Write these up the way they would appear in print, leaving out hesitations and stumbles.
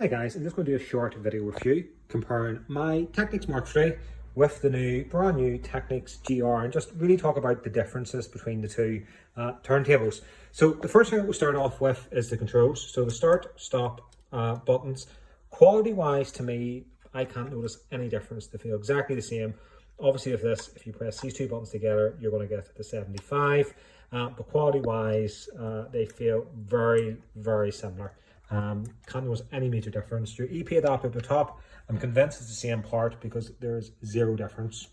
Hi guys, I'm just going to do a short video review comparing my Technics Mark III with the brand new Technics GR and just really talk about the differences between the two turntables. So the first thing we'll start off with is the controls. So the start, stop buttons. Quality wise, to me, I can't notice any difference. They feel exactly the same. Obviously if you press these two buttons together, you're going to get the 75. But quality wise, they feel very, very similar. Can't notice any major difference. Your EP adapter at the top, I'm convinced it's the same part because there's zero difference.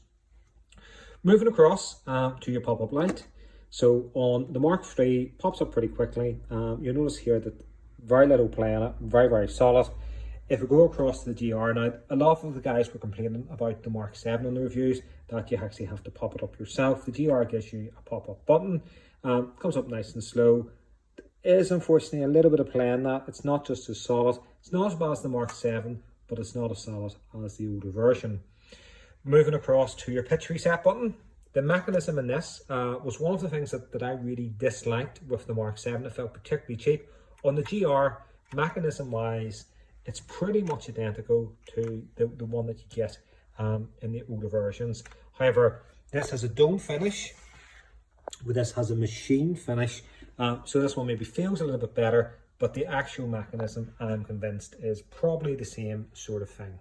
Moving across to your pop-up light. So on the Mark III, pops up pretty quickly. You'll notice here that very little play on it, very, very solid. If we go across to the GR now, a lot of the guys were complaining about the Mark 7 on the reviews, that you actually have to pop it up yourself. The GR gives you a pop-up button, comes up nice and slow. Is unfortunately a little bit of play in that. It's not just as solid. It's not as bad as the Mark 7, but it's not as solid as the older version. Moving across to your pitch reset button. The mechanism in this was one of the things that I really disliked with the Mark 7. It felt particularly cheap. On the GR, mechanism wise, it's pretty much identical to the one that you get in the older versions. However, this has a dome finish, where this has a machine finish. So this one maybe feels a little bit better, but the actual mechanism, I'm convinced, is probably the same sort of thing.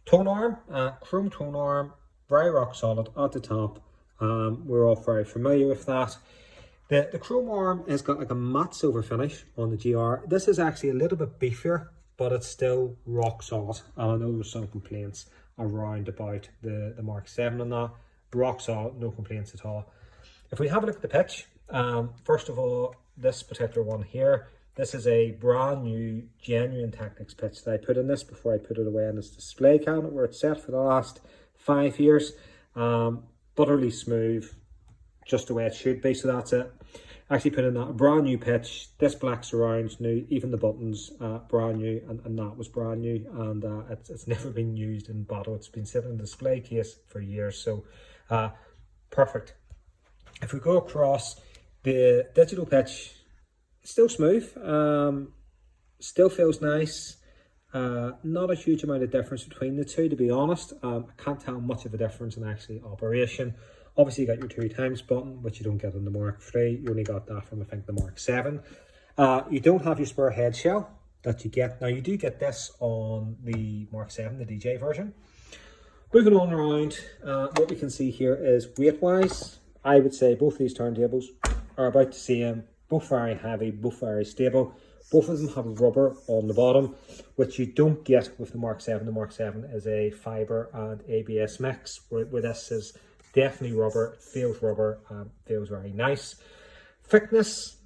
Tone arm, chrome tone arm, very rock solid at the top. We're all very familiar with that. The chrome arm has got like a matte silver finish on the GR. This is actually a little bit beefier, but it's still rock solid. And I know there's some complaints around about the Mark 7 on that. Rock solid, no complaints at all. If we have a look at the pitch, first of all, this particular one here, this is a brand new genuine Technics pitch that I put in this before I put it away in this display cabinet where it's set for the last 5 years. Butterly smooth, just the way it should be, so that's it. Actually put in that a brand new pitch. This black surround's new, even the buttons brand new, and that was brand new, and it's never been used in battle. It's been sitting in the display case for years, so perfect. If we go across the digital pitch, still smooth, still feels nice. Not a huge amount of difference between the two, to be honest. I can't tell much of a difference in actually operation. Obviously, you got your 2x button, which you don't get in the Mark III. You only got that from, I think, the Mark 7. You don't have your spare head shell that you get. Now, you do get this on the Mark 7, the DJ version. Moving on around, what we can see here is weight-wise, I would say both of these turntables are about the same, both very heavy, both very stable. Both of them have rubber on the bottom, which you don't get with the Mark 7. The Mark 7 is a fibre and ABS mix, where this is definitely rubber, feels very nice. Thickness,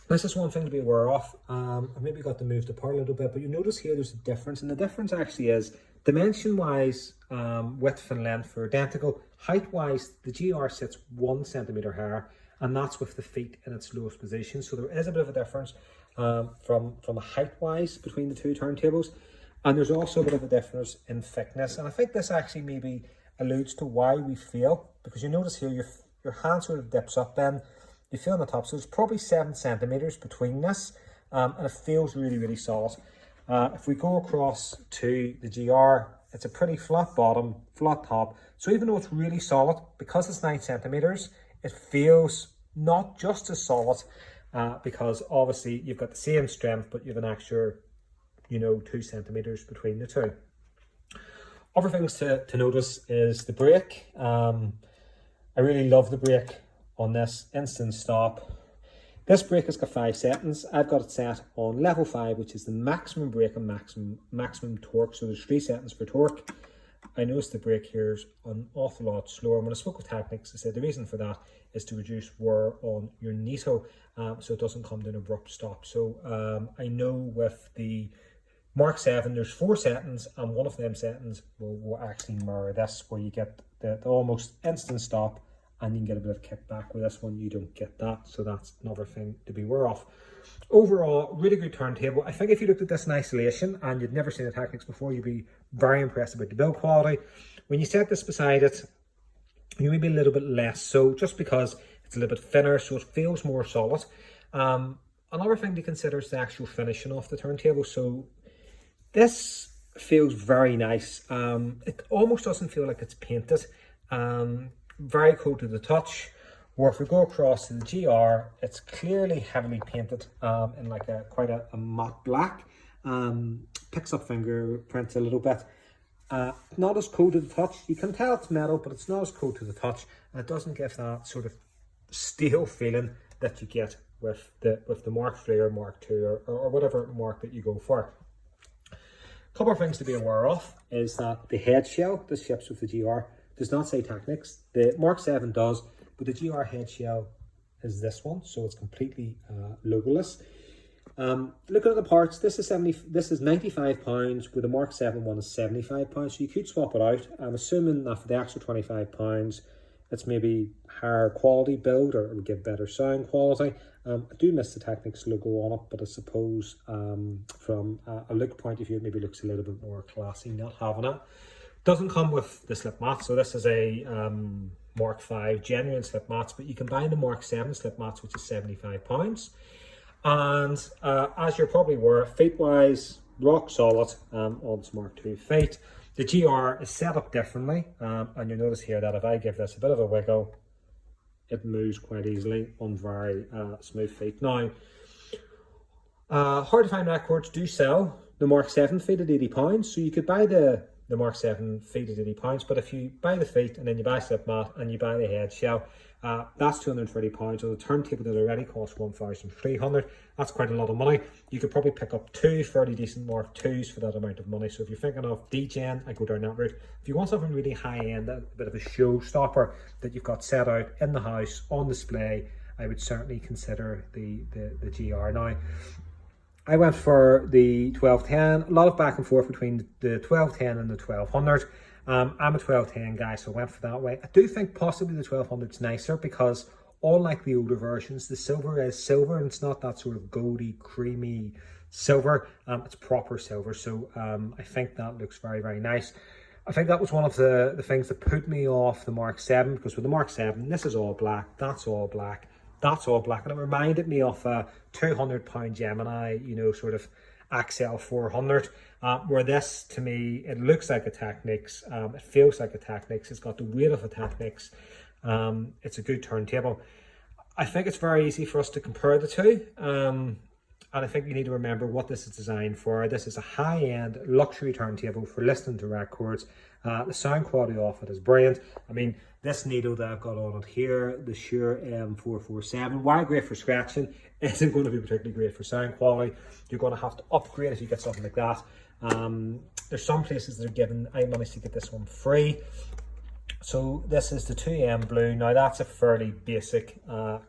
this is one thing to be aware of. I maybe got to move the part a little bit, but you notice here there's a difference, and the difference actually is dimension-wise, width and length are identical. Height-wise, the GR sits 1 centimetre higher, and that's with the feet in its lowest position. So there is a bit of a difference from a height-wise between the two turntables, and there's also a bit of a difference in thickness. And I think this actually maybe alludes to why we feel, because you notice here your hand sort of dips up, then you feel on the top, so there's probably 7 centimetres between this, and it feels really, really solid. If we go across to the GR, it's a pretty flat bottom, flat top. So even though it's really solid, because it's 9 centimetres, it feels not just as solid, because obviously you've got the same strength, but you have an extra, 2 centimetres between the two. Other things to notice is the brake. I really love the brake on this instant stop. This brake has got 5 settings. I've got it set on level 5, which is the maximum brake and maximum torque. So there's 3 settings for torque. I noticed the brake here is an awful lot slower. When I spoke with Technics, they said the reason for that is to reduce wear on your knee toe, so it doesn't come to an abrupt stop. So I know with the Mark 7, there's 4 settings, and one of them settings will actually mirror this, where you get the almost instant stop, and you can get a bit of kickback. With this one, you don't get that, so that's another thing to be aware of. Overall, really good turntable. I think if you looked at this in isolation and you'd never seen a Technics before, you'd be very impressed about the build quality. When you set this beside it, you may be a little bit less so, just because it's a little bit thinner, so it feels more solid. Another thing to consider is the actual finishing of the turntable. So This feels very nice. It almost doesn't feel like it's painted. Very cool to the touch. Or if we go across to the GR, it's clearly heavily painted in like quite a matte black. Picks up fingerprints a little bit. Not as cool to the touch. You can tell it's metal, but it's not as cool to the touch. And it doesn't give that sort of steel feeling that you get with the Mark III or Mark II or whatever mark that you go for. A couple of things to be aware of is that the head shell that ships with the GR does not say Technics. The Mark 7 does, but the GR head shell is this one, so it's completely logoless. Looking at the parts, this is £95, with the Mark 7 one is £75, so you could swap it out. I'm assuming that for the extra £25, it's maybe higher quality build or it would give better sound quality. I do miss the Technics logo on it, but I suppose from a look point of view, it maybe looks a little bit more classy not having it. Doesn't come with the slip mats, so this is a Mark 5 genuine slip mats, but you can buy the Mark 7 slip mats, which is £75. And as you're probably aware, feet wise, rock solid on this Mark II feet. The GR is set up differently, and you'll notice here that if I give this a bit of a wiggle, it moves quite easily on very smooth feet. Now, hard to find records do sell the Mark 7 feet at £80, so you could buy the Mark 7 feet at £80, but if you buy the feet and then you buy slip mat and you buy the head shell, that's £230. So the turntable that already costs £1,300. That's quite a lot of money. You could probably pick up two fairly decent Mark IIs for that amount of money. So if you're thinking of DJing, I go down that route. If you want something really high end, a bit of a showstopper that you've got set out in the house on display, I would certainly consider the GR. Now, I went for the 1210, a lot of back and forth between the 1210 and the 1200. I'm a 1210 guy, so I went for that way. I do think possibly the 1200 is nicer because unlike the older versions, the silver is silver and it's not that sort of goldy, creamy silver. It's proper silver, so I think that looks very, very nice. I think that was one of the things that put me off the Mark 7, because with the Mark 7, this is all black, that's all black. That's all black, and it reminded me of a £200 Gemini, you know, sort of Axel 400, where this, to me, it looks like a Technics, it feels like a Technics, it's got the weight of a Technics, it's a good turntable. I think it's very easy for us to compare the two, and I think you need to remember what this is designed for. This is a high-end luxury turntable for listening to records. The sound quality off it is brilliant. I mean, this needle that I've got on it here, the Shure M447, while great for scratching, isn't going to be particularly great for sound quality. You're going to have to upgrade if you get something like that. There's some places that are given, I managed to get this one free. So this is the 2M Blue. Now that's a fairly basic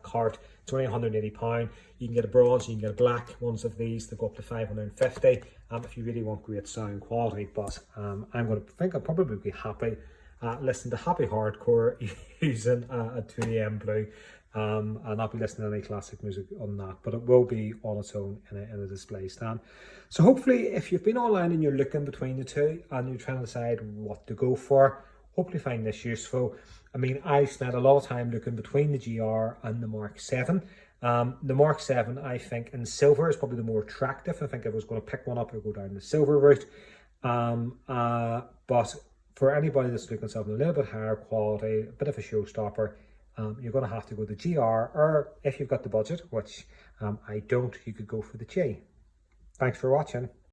cart. It's only £180. You can get a bronze, you can get a black ones of these. They go up to £550 if you really want great sound quality. But I'm going to think I'll probably be happy listening to happy hardcore using a 2M Blue, and not be listening to any classic music on that. But it will be on its own in a display stand. So hopefully, if you've been online and you're looking between the two and you're trying to decide what to go for, hopefully find this useful. I mean, I spent a lot of time looking between the GR and the Mark 7. The Mark 7, I think, in silver is probably the more attractive. I think if I was going to pick one up, I would go down the silver route. But for anybody that's looking for something a little bit higher quality, a bit of a showstopper, you're going to have to go the GR, or if you've got the budget, which I don't, you could go for the G. Thanks for watching.